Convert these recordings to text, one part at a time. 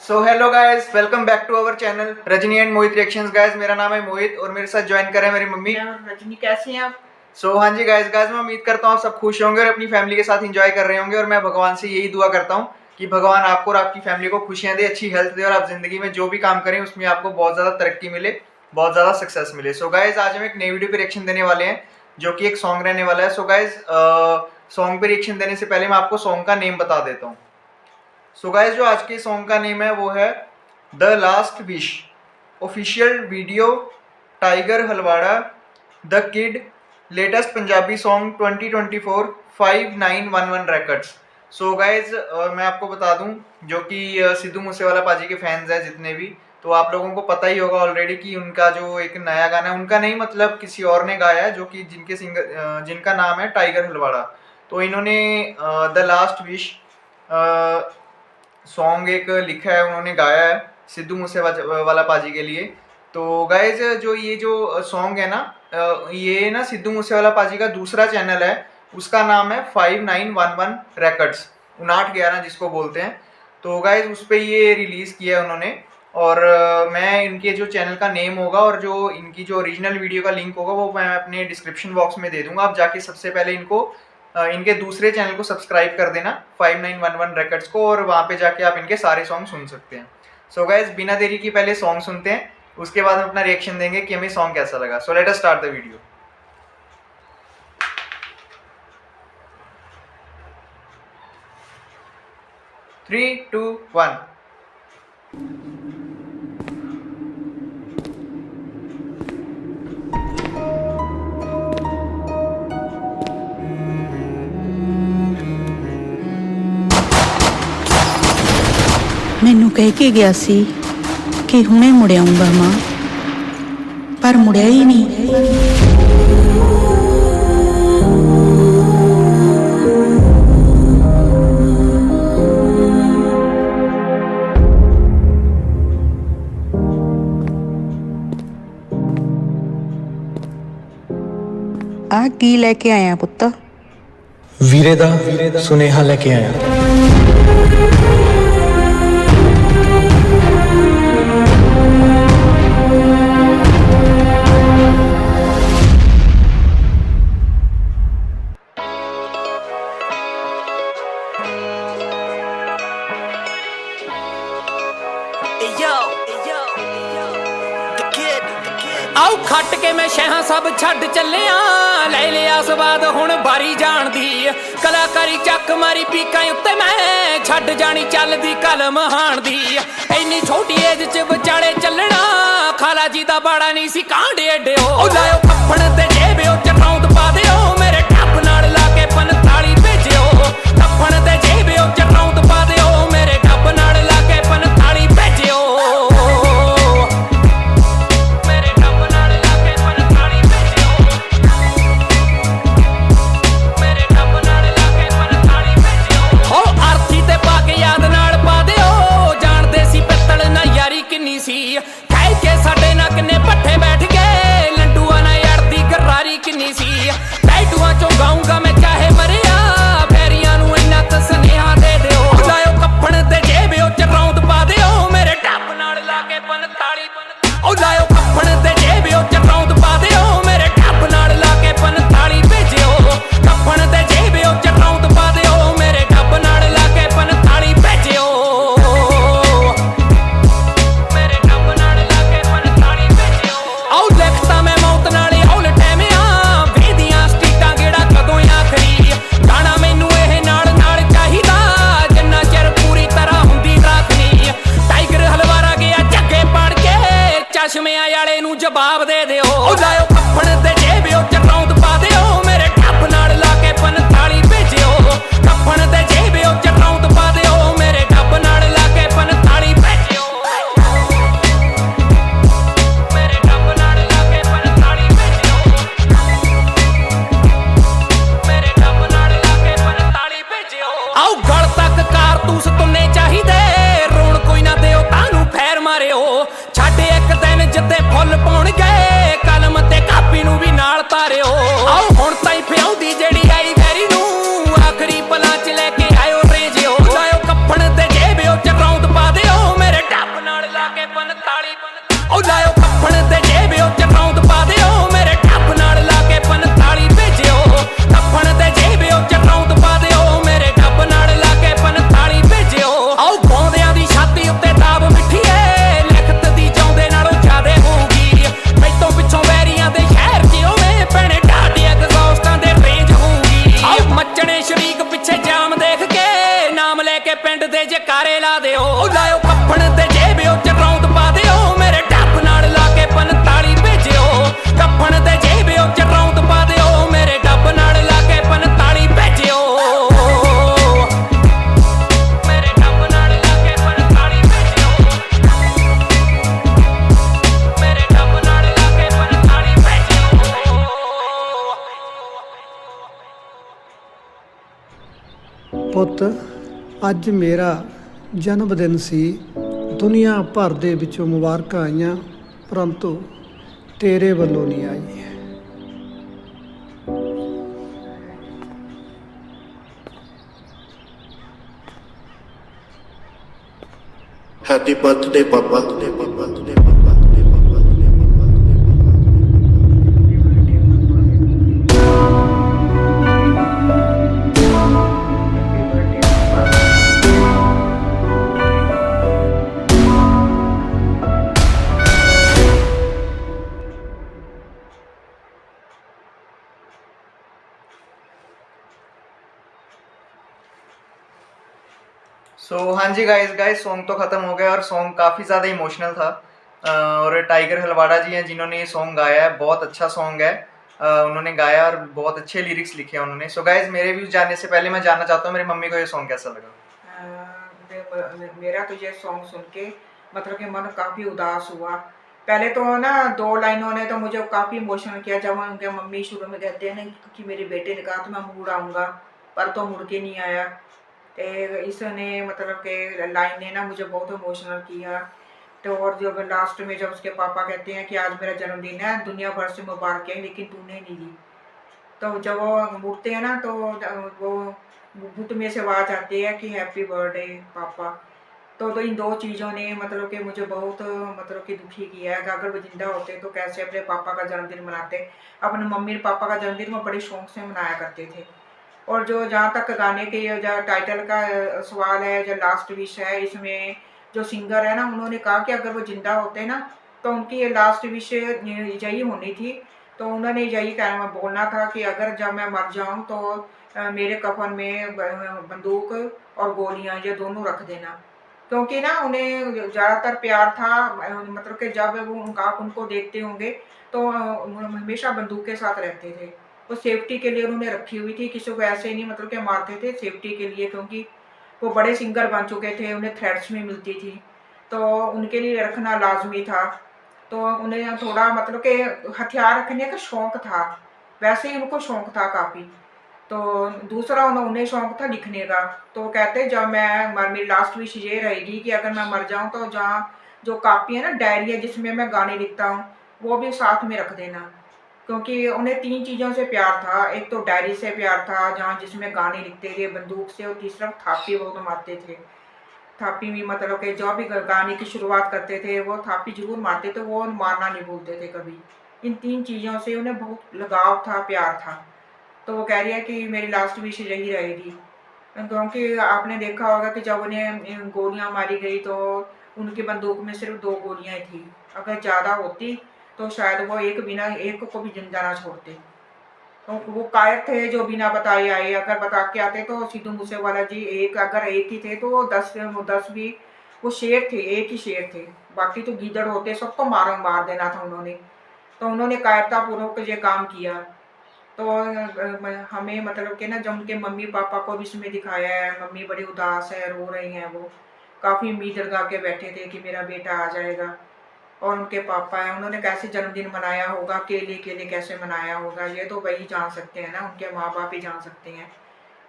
So hello guys, welcome back to our channel Rajni and Mohit reactions. Guys मेरा नाम है मोहित और मेरे साथ ज्वाइन करें मेरी मम्मी रजनी। कैसे हैं आप? हाँ जी गाइस मैं उम्मीद करता हूँ आप सब खुश होंगे और अपनी फैमिली के साथ एंजॉय कर रहे होंगे। और मैं भगवान से यही दुआ करता हूँ कि भगवान आपको और आपकी फैमिली को खुशियाँ दे, अच्छी हेल्थ दे और आप जिंदगी में जो भी काम करें उसमें आपको बहुत ज़्यादा तरक्की मिले, बहुत ज़्यादा सक्सेस मिले। सो गाइस आज हम एक नई वीडियो पे रिएक्शन देने वाले हैं जो कि एक सॉन्ग रहने वाला है। सो गाइस सॉन्ग पे रिएक्शन देने से पहले मैं आपको सॉन्ग का नेम बता देता हूँ। सो गाइस जो आज के सॉन्ग का नेम है वो है the last wish, official video tiger Halwara, the kid, latest Punjabi song 2024 5911 records. So guys मैं आपको बता दूं जो कि सिद्धू मूसेवाला पाजी के फैंस हैं जितने भी, तो आप लोगों को पता ही होगा ऑलरेडी कि उनका जो एक नया गाना है, उनका नहीं मतलब किसी और ने गाया है जो कि जिनका नाम है टाइगर हलवाड़ा। तो इन्होंने द लास्ट विश सॉन्ग एक लिखा है, उन्होंने गाया है सिद्धू मूसेवाला पाजी के लिए। तो गाइज जो सॉन्ग है ना, ये ना सिद्धू मूसेवाला पाजी का दूसरा चैनल है, उसका नाम है 5911 रिकॉर्ड्स, 5911 जिसको बोलते हैं। तो गाइज उस पर ये रिलीज़ किया है उन्होंने। और मैं इनके जो चैनल का नेम होगा और जो इनकी जो ओरिजिनल वीडियो का लिंक होगा वो मैं अपने डिस्क्रिप्शन बॉक्स में दे दूंगा। आप जाके सबसे पहले इनके दूसरे चैनल को सब्सक्राइब कर देना 5911 रिकॉर्ड्स को, और वहाँ पे जाके आप इनके सारे सॉन्ग सुन सकते हैं। सो गाइज बिना देरी की पहले सॉन्ग सुनते हैं, उसके बाद हम अपना रिएक्शन देंगे कि हमें सॉन्ग कैसा लगा। So let us start the video. Three two one. ਮੈਨੂੰ ਕਹਿ ਕੇ ਗਿਆ ਸੀ ਕਿ ਹੁਣੇ ਮੁੜ ਆਉਂਗਾ ਮਾਂ, ਪਰ ਮੁੜਿਆ ਹੀ ਨਹੀਂ। ਆ ਕੀ ਲੈ ਕੇ ਆਇਆ ਪੁੱਤ? ਵੀਰੇ ਦਾ ਸੁਨੇਹਾ ਲੈ ਕੇ ਆਇਆ। ਆਉ ਖੱਟ ਕੇ ਮੈਂ ਸ਼ਹਿਆਂ ਸਭ ਛੱਡ ਚੱਲਿਆ, ਲੈ ਲਿਆ ਸਵਾਦ ਹੁਣ ਬਾਰੀ ਜਾਣ ਦੀ। ਕਲਾਕਾਰੀ ਚੱਕ ਮਾਰੀ ਪੀਕਾਂ ਉੱਤੇ ਮੈਂ ਛੱਡ ਜਾਣੀ ਚੱਲਦੀ ਕਲਮ ਹਾਣ ਦੀ। ਇੰਨੀ ਛੋਟੀ ਏਜ 'ਚ ਵਿਚਾਲੇ ਚੱਲਣਾ, ਖਾਲਾ ਜੀ ਦਾ ਬਾੜਾ ਨਹੀਂ ਸੀ ਕਾਂਡੇ ਏਡਿਓ। ਉਹ ਲਾਇਓ ਕੱਫਣ ਤੇ ਜੇਬਿਓ ਚਟਾਉਂਦ ਪਾ ਦਿਓ, ਮੇਰੇ ਟੱਪ ਨਾਲ ਲਾ ਕੇ 45 ਭੇਜਿਓ। ਕੱਫਣ ਤੇ ਜੇਬਿਓ ਚਟਾਉਂਦ ਪਾ ਦਿਓ, ਮੇਰੇ ਟੱਪ ਨਾਲ ਲਾ ਕੇ 45 ਭੇਜਿਓ। ਕਹਿ ਕੇ ਸਾਡੇ ਨਾਲ ਕਿੰਨੇ ਪੱਠੇ ਬੈਠ ਗਏ, ਲੰਡੂਆਂ ਨਾਲ ਅੜਦੀ ਗਰਾਰੀ ਕਿੰਨੀ ਸੀ। ਟੈਟੂਆਂ ਚੋਂ ਗਾਉਂਗਾ ਮੈਂ ਚਾਹੇ ਮਰਿਆ, ਫੈਰੀਆਂ ਨੂੰ ਇੰਨਾ ਤਾਂ ਸੁਨੇਹਾ ਦੇ ਦਿਓ। ਲਾਇਓ ਕੱਫਣ ਤੇ ਜੇਬਿਓ ਚਰੌਂਦ ਪਾ ਦਿਓ, ਮੇਰੇ ਟੱਪ ਨਾਲ ਲਾ ਕੇ 45। ਉਹ ਲਾਇਓ ਕੱਫਣ ਤੇ ਜੇਬਿਓ ਚਰੌਂਦ ਪਾ ਦਿਓ, ਮੇਰੇ ਟੱਪ ਨਾਲ ਲਾ ਕੇ 45 ਭੇਜਿਓ। ਕੱਫਣ ਤੇ ਜੇਬਿਓ ਚਰੌਂਦ ਪਾ ਦਿਓ, ਮੇਰੇ ਟੱਪ ਨਾਲ ਲਾ ਕੇ 45 ਭੇਜਿਓ। ਚਸ਼ਮਿਆਂ ਵਾਲੇ ਨੂੰ ਜਵਾਬ ਦੇ ਦਿਓ। ਉਹ ਲਾਇਓ ਕੱਫਣ ਤੇ ਜੇਬਿਓ ਚਰੌਂਦ ਪਾ ਦਿਓ, ਮੇਰੇ ਟੱਪ ਨਾਲ ਲਾ ਕੇ 45 ਭੇਜਿਓ। ਕੱਫਣ ਤੇ ਜੇਬਿਓ ਚਰੌਂਦ ਪਾ ਦਿਓ, ਮੇਰੇ ਟੱਪ ਨਾਲ ਲਾ ਕੇ 45 ਭੇਜਿਓ। ਮੇਰੇ ਟੱਪ ਨਾਲ ਲਾ ਕੇ 45 ਭੇਜਿਓ। ਮੇਰੇ ਟੱਪ ਨਾਲ ਲਾ ਕੇ 45 ਭੇਜਿਓ। ਆਓ ਗਲ ਤੱਕ ਕਾਰਤੂਸ ਤੁੰਨੇ ਚਾਹੀਦੇ, ਰੋਣ ਕੋਈ ਨਾ ਦਿਓ ਤਾਨੂੰ ਫੇਰ ਮਾਰਿਓ। ਛੱਡ ਇੱਕ ਦਿਨ ਜਿੱਤੇ ਫੁੱਲ ਪਾਉਣ ਗਏ, ਕਲਮ ਤੇ ਕਾਪੀ ਨੂੰ ਵੀ ਨਾਲ ਤਾਰਿਓ। ਆਓ ਹੁਣ ਤਾਈ ਫਿਆਉਂਦੀ ਜਿਹੜੀ ਆਈ ਵੈਰੀ ਨੂੰ, ਆਖਰੀ ਪਲਾਂ 'ਚ ਲੈ ਕੇ ਆਇਓ ਰੇਜਿਓ। ਲਾਇਓ ਕੱਫਣ ਤੇ ਜੇਬਿਓ ਚਰੌਂਦ ਪਾ ਦਿਓ, ਮੇਰੇ ਕੇ ਪਿੰਡ ਦੇ ਜਕਾਰੇ ਲਾ ਦਿਓ ਲਾਇਓ ਕੱਫਣ ਤੇ ਜੇਬਿਓ ਚ ਰੌਂਦ ਪਾ ਦਿਓ ਮੇਰੇ ਡੱਬ ਨਾਲ ਲਾ ਕੇ 45 ਭੇਜਿਓ ਕੱਫਣ ਤੇ ਜੇਬਿਓ ਚ ਰੌਂਦ ਪਾ ਦਿਓ ਮੇਰੇ ਡੱਬ ਨਾਲ ਲਾ ਕੇ 45 ਭੇਜਿਓ ਮੇਰੇ ਡੱਬ ਨਾਲ ਲਾ ਕੇ 45 ਭੇਜਿਓ ਮੇਰੇ ਡੱਬ ਨਾਲ ਲਾ ਕੇ 45 ਭੇਜਿਓ ਪੁੱਤ ਅੱਜ ਮੇਰਾ ਜਨਮ ਦਿਨ ਸੀ ਦੁਨੀਆ ਭਰ ਦੇ ਵਿੱਚੋਂ ਮੁਬਾਰਕਾਂ ਆਈਆਂ ਪਰੰਤੂ ਤੇਰੇ ਵੱਲੋਂ ਨਹੀਂ ਆਈ Happy birthday, Papa. हाँ जी गाइस सॉन्ग तो ख़त्म हो गया और सॉन्ग काफ़ी ज़्यादा इमोशनल था। और टाइगर हलवाड़ा जी हैं जिन्होंने ये सॉन्ग गाया है, बहुत अच्छा सॉन्ग है। उन्होंने गाया और बहुत अच्छे लिरिक्स लिखे हैं उन्होंने। सो गाइस मेरे व्यूज जानने से पहले मैं जानना चाहता हूँ मेरी मम्मी को ये सॉन्ग कैसा लगा। मेरा तो ये सॉन्ग सुन के मतलब कि मन काफ़ी उदास हुआ। पहले तो ना 2 लाइनों ने तो मुझे काफ़ी इमोशनल किया जब उनके मम्मी शुरू में कहते हैं ना कि मेरे बेटे ने कहा तो मैं मुड़ आऊँगा, पर तो मुड़ के नहीं आया। तो इसने मतलब कि लाइन ने ना मुझे बहुत इमोशनल किया। तो और जब लास्ट में जब उसके पापा कहते हैं कि आज मेरा जन्मदिन है, दुनिया भर से मुबारकें लेकिन तूने नहीं दी। तो जब वो मुड़ते हैं ना तो वो बुत में से आवाज़ आती है कि हैप्पी बर्थडे पापा। तो इन 2 चीज़ों ने मतलब कि मुझे बहुत मतलब कि दुखी किया है कि अगर वो जिंदा होते तो कैसे अपने पापा का जन्मदिन मनाते। अपने मम्मी पापा का जन्मदिन वो बड़े शौक से मनाया करते थे। और जो जहाँ तक गाने के जो टाइटल का सवाल है, जो लास्ट विश है, इसमें जो सिंगर है ना उन्होंने कहा कि अगर वो ज़िंदा होते ना तो उनकी ये लास्ट विश यही होनी थी। तो उन्होंने यही कहना बोलना था कि अगर जब मैं मर जाऊँ तो मेरे कफन में बंदूक और गोलियाँ ये दोनों रख देना। क्योंकि ना उन्हें ज़्यादातर प्यार था मतलब कि जब वो उनको देखते होंगे तो हमेशा बंदूक के साथ रहते थे। वो सेफ्टी के लिए उन्होंने रखी हुई थी, किसी को ऐसे नहीं मतलब कि मारते थे, सेफ्टी के लिए। क्योंकि वो बड़े सिंगर बन चुके थे, उन्हें थ्रेट्स भी मिलती थी तो उनके लिए रखना लाजमी था। तो उन्हें थोड़ा मतलब कि हथियार रखने का शौक़ था, वैसे ही उनको शौक़ था काफ़ी। तो दूसरा उन्हें शौक़ था लिखने का। तो कहते जब मैं मेरी लास्ट विश ये रहेगी कि अगर मैं मर जाऊँ तो जहाँ जो कापी है ना, डायरी है जिसमें मैं गाने लिखता हूँ, वो भी साथ में रख देना। क्योंकि उन्हें 3 चीज़ों से प्यार था। एक तो डायरी से प्यार था जहाँ जिसमें गाने लिखते थे, बंदूक से, और तीसरा थापी बहुत मारते थे। थापी भी मतलब कि जो भी गाने की शुरुआत करते थे वो थापी जरूर मारते थे, वो मारना नहीं भूलते थे कभी। इन 3 चीज़ों से उन्हें बहुत लगाव था, प्यार था। तो वो कह रही है कि मेरी लास्ट विश यही रहेगी। क्योंकि आपने देखा होगा कि जब उन्हें गोलियाँ मारी गई तो उनकी बंदूक में सिर्फ 2 गोलियाँ थी। अगर ज़्यादा होती तो शायद वो एक को भी जिंदा ना छोड़ते। तो वो कायर थे जो बिना बताए आए। अगर बता के आते तो सिद्धू मूसेवाला जी अगर एक ही थे तो 10 भी वो शेर थे, एक ही शेर थे। बाकी तो गीदड़ होते, सबको मार देना था उन्होंने। तो उन्होंने कायरतापूर्वक ये काम किया। तो हमें मतलब कि ना जब उनके मम्मी पापा को भी इसमें दिखाया है, मम्मी बड़ी उदास है, रो रही हैं, वो काफ़ी उम्मीद लगा के बैठे थे कि मेरा बेटा आ जाएगा। और उनके पापा हैं, उन्होंने कैसे जन्मदिन मनाया होगा, केले कैसे मनाया होगा, ये तो वही जान सकते हैं ना, उनके माँ बाप ही जान सकते हैं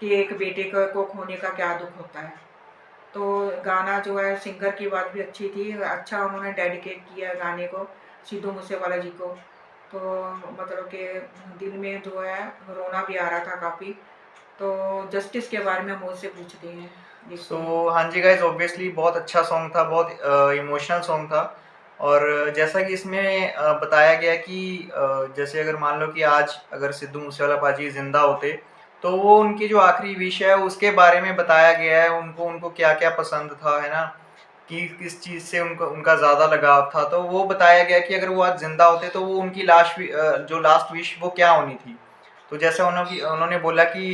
कि एक बेटे को खोने का क्या दुख होता है। तो गाना जो है, सिंगर की बात भी अच्छी थी, अच्छा उन्होंने डेडिकेट किया गाने को सिद्धू मूसेवाला जी को। तो मतलब कि दिल में जो है रोना भी आ रहा था काफ़ी। तो जस्टिस के बारे में मुझसे पूछते हैं। सो हाँ जी गाइज, ऑब्वियसली बहुत अच्छा सॉन्ग था, बहुत इमोशनल सॉन्ग था। और जैसा कि इसमें बताया गया कि जैसे अगर मान लो कि आज अगर सिद्धू मूसेवाला पाजी ज़िंदा होते तो वो उनकी जो आखिरी विश है उसके बारे में बताया गया है। उनको क्या क्या पसंद था, है ना, कि किस चीज़ से उनका ज़्यादा लगाव था। तो वो बताया गया कि अगर वो आज ज़िंदा होते तो वो उनकी जो लास्ट विश वो क्या होनी थी। तो जैसे उन्होंने बोला कि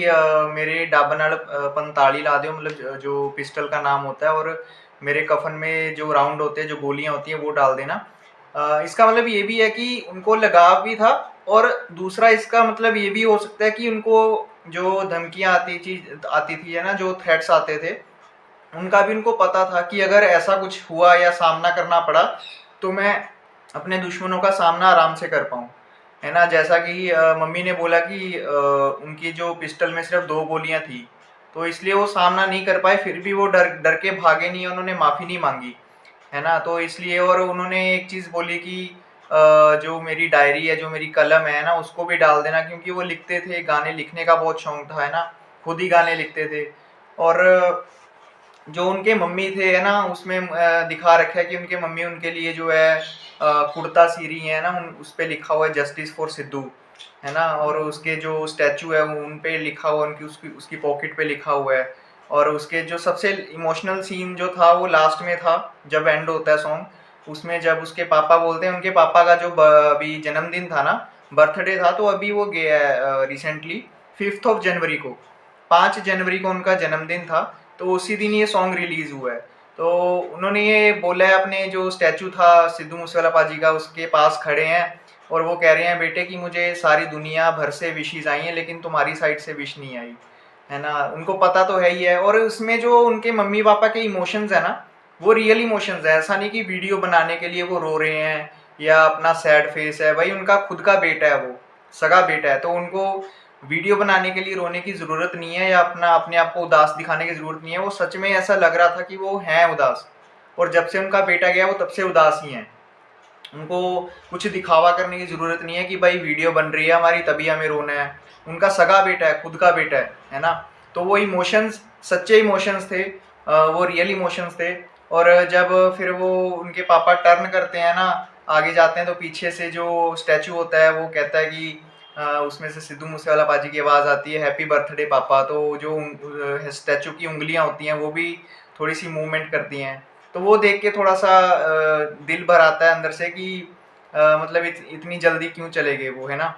मेरे डाबनाड़ 45 ला दो, मतलब जो पिस्टल का नाम होता है, और मेरे कफन में जो राउंड होते हैं, जो गोलियां होती हैं, वो डाल देना। इसका मतलब ये भी है कि उनको लगाव भी था, और दूसरा इसका मतलब ये भी हो सकता है कि उनको जो धमकियां आती थी है ना, जो थ्रेट्स आते थे, उनका भी उनको पता था कि अगर ऐसा कुछ हुआ या सामना करना पड़ा तो मैं अपने दुश्मनों का सामना आराम से कर पाऊँ, है ना। जैसा कि मम्मी ने बोला कि उनकी जो पिस्टल में सिर्फ 2 गोलियां थी, तो इसलिए वो सामना नहीं कर पाए, फिर भी वो डर डर के भागे नहीं, उन्होंने माफ़ी नहीं मांगी, है ना। तो इसलिए, और उन्होंने एक चीज़ बोली कि जो मेरी डायरी है, जो मेरी कलम है ना, उसको भी डाल देना, क्योंकि वो लिखते थे, गाने लिखने का बहुत शौक था, है ना, खुद ही गाने लिखते थे। और जो उनके मम्मी थे, है ना, उसमें दिखा रखा है कि उनके मम्मी उनके लिए जो है कुर्ता सी रही है ना, उस पे लिखा हुआ है जस्टिस फॉर सिद्धू, है ना। और उसके जो स्टैचू है उन पे लिखा हुआ, उनकी उसकी पॉकेट पे लिखा हुआ है। और उसके जो सबसे इमोशनल सीन जो था वो लास्ट में था, जब एंड होता है सॉन्ग, उसमें जब उसके पापा बोलते हैं, उनके पापा का जो अभी जन्मदिन था ना, बर्थडे था, तो अभी वो गया है रिसेंटली 5 जनवरी को, 5 जनवरी को उनका जन्मदिन था, तो उसी दिन ये सॉन्ग रिलीज हुआ है। तो उन्होंने ये बोला है, अपने जो स्टैचू था सिद्धू मूसेवाला पाजी का, उसके पास खड़े हैं, और वो कह रहे हैं, बेटे कि मुझे सारी दुनिया भर से विशेज़ आई हैं, लेकिन तुम्हारी साइड से विश नहीं आई, है ना। उनको पता तो है ही है। और उसमें जो उनके मम्मी पापा के इमोशंस है ना, वो रियल इमोशंस है, ऐसा नहीं कि वीडियो बनाने के लिए वो रो रहे हैं या अपना सैड फेस है। भाई उनका खुद का बेटा है, वो सगा बेटा है, तो उनको वीडियो बनाने के लिए रोने की ज़रूरत नहीं है, या अपने आप को उदास दिखाने की ज़रूरत नहीं है। वो सच में ऐसा लग रहा था कि वो हैं उदास, और जब से उनका बेटा गया वो तब से उदास ही हैं। उनको कुछ दिखावा करने की ज़रूरत नहीं है कि भाई वीडियो बन रही है हमारी तभी हमें रोना है। उनका सगा बेटा है, खुद का बेटा है ना। तो वो इमोशंस सच्चे इमोशंस थे, वो रियल इमोशंस थे। और जब फिर वो उनके पापा टर्न करते हैं ना, आगे जाते हैं, तो पीछे से जो स्टैचू होता है वो कहता है कि उसमें से सिद्धू मूसेवाला पाजी की आवाज़ आती है, हैप्पी बर्थडे पापा। तो जो स्टैचू की उंगलियां होती हैं वो भी थोड़ी सी मूवमेंट करती हैं, तो वो देख के थोड़ा सा दिल भर आता है अंदर से कि मतलब इतनी जल्दी क्यों चले गए वो, है ना।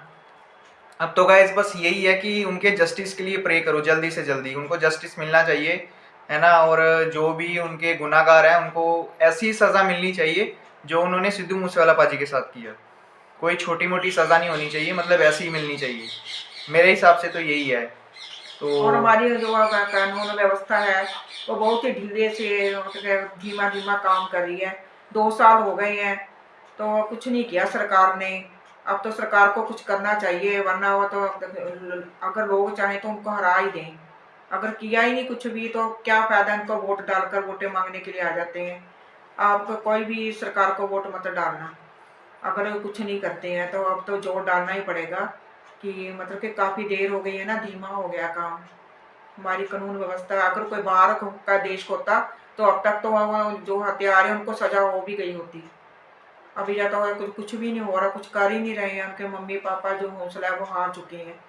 अब तो गाइस बस यही है कि उनके जस्टिस के लिए प्रे करो, जल्दी से जल्दी उनको जस्टिस मिलना चाहिए, है ना। और जो भी उनके गुनाहगार हैं उनको ऐसी सज़ा मिलनी चाहिए जो उन्होंने सिद्धू मूसेवाला पाजी के साथ किया। कोई छोटी मोटी सज़ा नहीं होनी चाहिए, मतलब ऐसी ही मिलनी चाहिए, मेरे हिसाब से तो यही है। तो और हमारी जो कानून व्यवस्था है वो बहुत ही ढीले से, मतलब धीमा धीमा काम कर रही है। 2 साल हो गए हैं तो कुछ नहीं किया सरकार ने। अब तो सरकार को कुछ करना चाहिए, वरना वो तो अगर लोग चाहें तो उनको हरा ही दें। अगर किया ही नहीं कुछ भी तो क्या फ़ायदा, इनको वोट डालकर वोटें मांगने के लिए आ जाते हैं। आप कोई भी सरकार को वोट मत डालना, अगर वो कुछ नहीं करते हैं तो अब तो जोर डालना ही पड़ेगा कि मतलब कि काफ़ी देर हो गई है ना, धीमा हो गया काम हमारी कानून व्यवस्था। अगर कोई बाहर का देश होता तो अब तक तो वो जो हत्यारे हैं उनको सजा हो भी गई होती। अभी जाता हुआ कुछ भी नहीं हो रहा, कुछ कर ही नहीं रहे हैं। उनके मम्मी पापा जो हौसला है वो हार चुके हैं।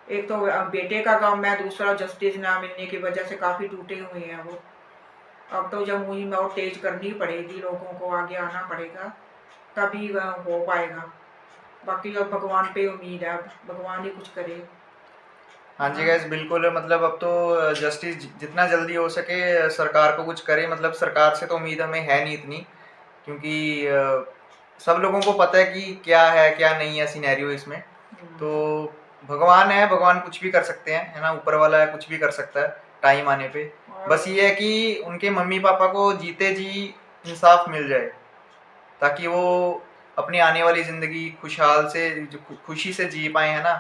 एक तो बेटे का गम है, दूसरा जस्टिस ना मिलने की वजह से काफ़ी टूटे हुए हैं वो। अब तो जब मुहिम और तेज करनी पड़ेगी, लोगों को आगे आना पड़ेगा, तभी वह हो पाएगा। बाकी अब भगवान पे उम्मीद है, अब भगवान ही कुछ करे। हाँ जी गैस, बिल्कुल। मतलब अब तो जस्टिस जितना जल्दी हो सके सरकार को कुछ करे। मतलब सरकार से तो उम्मीद हमें है नहीं इतनी, क्योंकि सब लोगों को पता है कि क्या है क्या नहीं है सिनेरियो इसमें। तो भगवान है, भगवान कुछ भी कर सकते हैं, है ना। ऊपर वाला है, कुछ भी कर सकता है टाइम आने पे। बस ये है कि उनके मम्मी पापा को जीते जी इंसाफ मिल जाए, ताकि वो अपनी आने वाली ज़िंदगी खुशहाल से खुशी से जी पाए, है ना।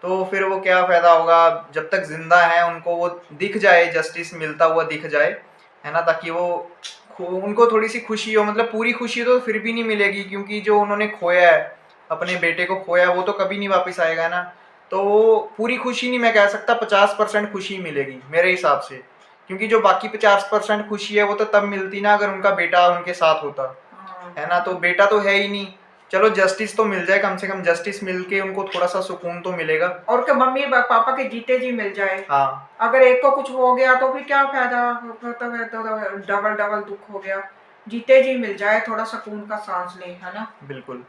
तो फिर वो क्या फ़ायदा होगा, जब तक ज़िंदा है उनको वो दिख जाए, जस्टिस मिलता हुआ दिख जाए, है ना, ताकि वो उनको थोड़ी सी खुशी हो। मतलब पूरी खुशी तो फिर भी नहीं मिलेगी, क्योंकि जो उन्होंने खोया है, अपने बेटे को खोया, वो तो कभी नहीं वापस आएगा ना। तो वो पूरी खुशी नहीं मैं कह सकता, 50% खुशी मिलेगी मेरे हिसाब से, क्योंकि जो बाकी 50% खुशी है वो तो तब मिलती ना अगर उनका बेटा उनके साथ होता, है ना। तो बेटा तो है ही नहीं। चलो जस्टिस तो मिल जाए, कम से कम जस्टिस मिल के उनको थोड़ा सा सुकून तो मिलेगा। और के मम्मी पापा के जीते जी मिल जाए। हाँ, अगर एक को कुछ हो गया तो फिर क्या फायदा, तो डबल डबल दुख हो गया। जीते जी मिल जाए, थोड़ा सुकून का सांस ले, है ना। बिल्कुल।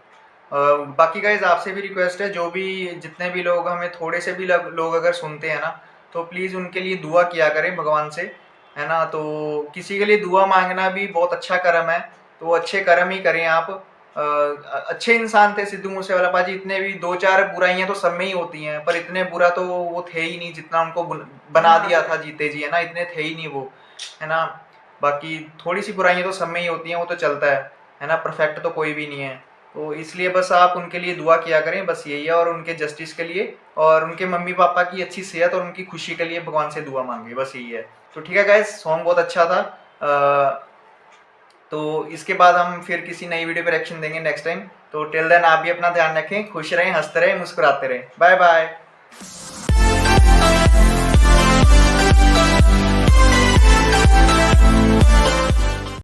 बाकी गाइज आपसे भी रिक्वेस्ट है, जो भी जितने भी लोग हमें थोड़े से भी लोग अगर सुनते हैं ना, तो प्लीज़ उनके लिए दुआ किया करें भगवान से, है ना। तो किसी के लिए दुआ मांगना भी बहुत अच्छा कर्म है, तो अच्छे कर्म ही करें आप। अच्छे इंसान थे सिद्धू मूसेवाला पाजी, इतने भी 2-4 बुराइयां तो सब में ही होती हैं, पर इतने बुरा तो वो थे ही नहीं जितना उनको बना दिया था जीते जी, है ना। इतने थे ही नहीं वो, है ना। बाकी थोड़ी सी बुराइयां तो सब में ही होती हैं, वो तो चलता है ना। परफेक्ट तो कोई भी नहीं है, तो इसलिए बस आप उनके लिए दुआ किया करें, बस यही है। और उनके जस्टिस के लिए और उनके मम्मी पापा की अच्छी सेहत और उनकी खुशी के लिए भगवान से दुआ मांगे, बस यही है। तो ठीक है गाइस, सॉन्ग बहुत अच्छा था। तो इसके बाद हम फिर किसी नई वीडियो पर रिएक्शन देंगे नेक्स्ट टाइम। तो टिल देन आप भी अपना ध्यान रखें, खुश रहें, हंसते रहें, मुस्कुराते रहें। Bye bye.